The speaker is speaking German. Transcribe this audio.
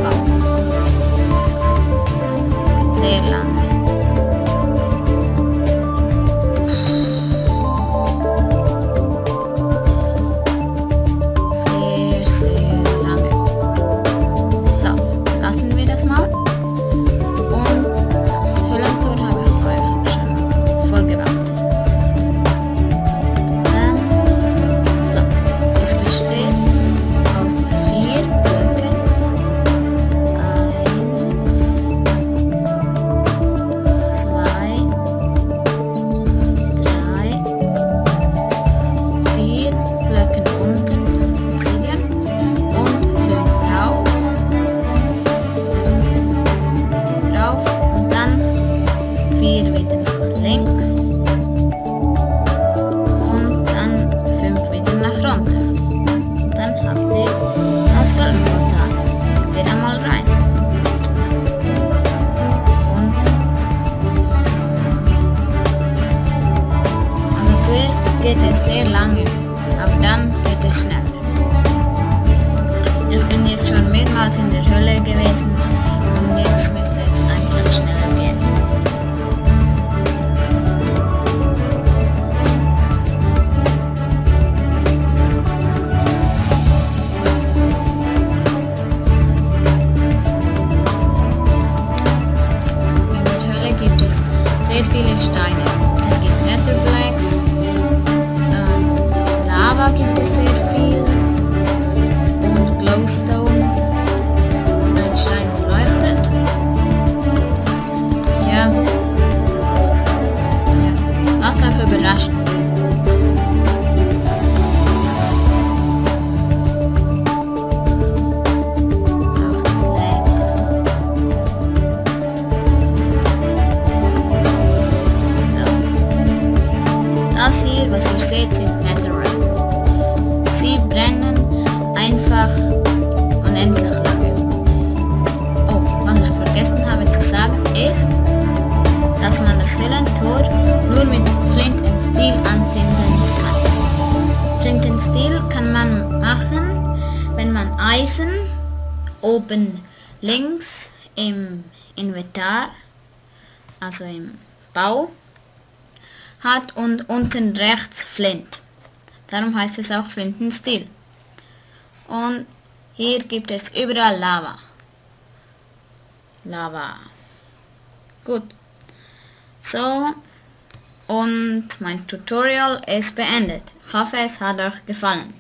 So. Das geht sehr lange. Sehr, sehr lange. So, lassen wir das mal. Und das Höhlentor habe ich euch schon vorgebaut. So, es besteht aus 4 Blöcken. 1, 2, 3, 4 Blöcken unten Obsidian und 5 rauf und dann 4 wieder nach links und dann 5 wieder nach runter. Und dann habt ihr das Höhlenportal. Geht einmal rein. Also zuerst geht es sehr lange, aber dann geht es schneller. Ich bin jetzt schon mehrmals in der Höhle gewesen und jetzt müsste es eigentlich schneller gehen. In der Höhle gibt es sehr viele Steine. Es gibt Netherblocks, Lava gibt es sehr viel und Glowstone, ein Stein, der leuchtet. Ja, lasst euch überraschen. Ach, das lädt. So. Das hier, was ihr seht, sind Netherrack. Sie brennen einfach unendlich lange. Oh, was ich vergessen habe zu sagen ist, dass man das Höhlentor nur mit Flint and Steel anzünden kann. Flint and Steel kann man machen, wenn man Eisen oben links im Inventar, also im Bau, hat und unten rechts Flint. Darum heißt es auch Flint and Steel. Und hier gibt es überall Lava. Lava. Gut. So. Und mein Tutorial ist beendet. Ich hoffe, es hat euch gefallen.